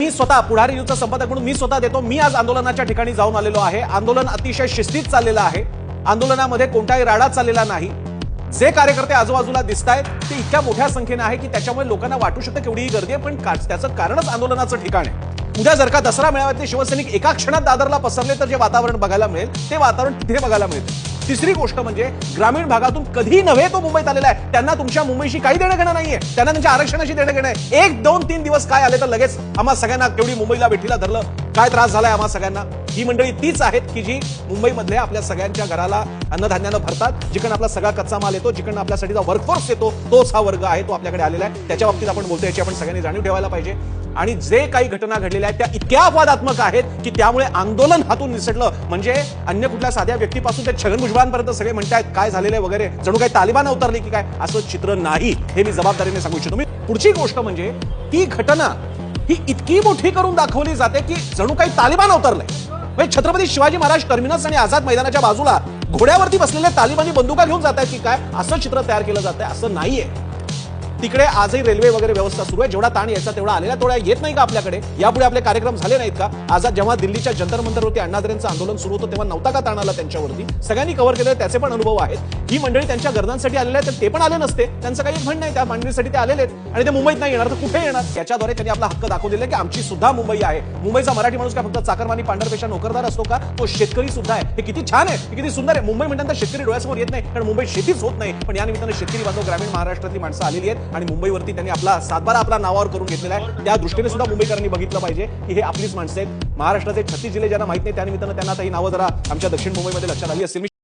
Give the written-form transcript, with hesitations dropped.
मी स्वतः पुढारी न्यूजचा संपादक म्हणून मी स्वतः देतो। मी आज आंदोलनाच्या ठिकाणी जाऊन आलेलो आहे। आंदोलन अतिशय शिस्तीत चाललेलं आहे। आंदोलनामध्ये कोणताही राडा चाललेला नाही। जे कार्यकर्ते आजूबाजूला दिसतायत ते इतक्या मोठ्या संख्येने आहे की त्याच्यामुळे लोकांना वाटू शकतं केवढीही गर्दी आहे, पण त्याचं कारणच आंदोलनाचं ठिकाण आहे। उद्या जर का दसरा मेळाव्यातले शिवसैनिक एका क्षणात दादरला पसरले तर जे वातावरण बघायला मिळेल ते वातावरण तिथे बघायला मिळेल। तिसरी गोष्ट म्हणजे ग्रामीण भागातून कधी नव्हे तो मुंबईत आलेला आहे। त्यांना तुमच्या मुंबईशी काही देणं घेणं नाहीये, त्यांना त्यांच्या आरक्षणाशी देणं घेणं आहे। 1, 2, 3 दिवस काय आले तर लगेच आम्हा सगळ्यांना केवढी मुंबईला भेटीला धरलं, काय त्रास झालाय आम्हा सगळ्यांना। ही मंडळी तीच आहेत की जी मुंबईमधले आपल्या सगळ्यांच्या घराला अन्नधान्यानं भरतात, जिकडून आपला सगळा कच्चा माल येतो, जिकडून आपल्यासाठीचा वर्कफोर्स येतो, तोच हा वर्ग आहे, तो आपल्याकडे आलेला आहे। त्याच्या बाबतीत आपण बोलतोय याची आपण सगळ्यांनी जाणीव ठेवायला पाहिजे। आणि जे काही घटना घडलेल्या आहेत त्या इतक्या अपवादात्मक आहेत की त्यामुळे आंदोलन हातून निसटलं, म्हणजे अन्य कुठल्या साध्या व्यक्तीपासून ते छगन भुजबळांपर्यंत सगळे म्हणतायत काय झालेलं आहे वगैरे, जणू काही तालिबान अवतरले की काय, असं चित्र नाही। हे मी जबाबदारीने सांगू इच्छितो। पुढची गोष्ट म्हणजे ती घटना ही इतकी मोठी करून दाखवली जाते की जणू काही तालिबान अवतरलंय। म्हणजे छत्रपती शिवाजी महाराज टर्मिनस आणि आझाद मैदानाच्या बाजूला घोड्यावरती बसलेले तालिबानी बंदुका घेऊन जात आहेत की काय, असं चित्र तयार केलं जात आहे। असं नाहीये। तिकडे आजही रेल्वे वगैरे व्यवस्था सुरू आहे। जेवढा ताण यायचा तेवढा आलेला तेवढा येत नाही का आपल्याकडे? यापुढे आपले कार्यक्रम झाले नाहीत का? आज जेव्हा दिल्लीच्या जंतर मंतरवरती अण्णाद्रेंचं आंदोलन सुरू होतं तेव्हा नव्हता का ताण आला त्यांच्यावरती? सगळ्यांनी कव्हर केलं, त्याचे पण अनुभव आहेत। ही मंडळी त्यांच्या गरजांसाठी आलेले आहेत, तर ते पण आले नसते, त्यांचं काही म्हणणं नाही, त्या मांडणीसाठी ते आलेले आहेत आणि ते मुंबईत नाही येणार तर कुठे येणार? याच्याद्वारे त्यांनी आपला हक्क दाखवून दिला की आमची सुद्धा मुंबई आहे। मुंबईचा मराठी माणूस काय फक्त चाकरमानी पांढरपेशा नोकरदार असतो का? तो शेतकरी सुद्धा आहे। हे किती छान आहे, हे किती सुंदर आहे। मुंबई म्हणतात शेतकरी डोळ्यासमोर येत नाही, कारण मुंबईत शेतीच होत नाही, पण या निमित्तानं शेतकरी बांधव ग्रामीण महाराष्ट्रातली माणसं आलेली आहेत आणि मुंबईवरती त्यांनी आपला सातबारा आपला नावावर करून घेतलेला आहे। त्या दृष्टीने सुद्धा मुंबईकरांनी बघितलं पाहिजे की हे आपलीच माणसं आहेत। महाराष्ट्राचे 36 जिल्हे ज्यांना माहित नाही त्यानिमित्तानं त्यांना आता ही नावं जरा आमच्या दक्षिण मुंबईमध्ये लक्षात आली असतील।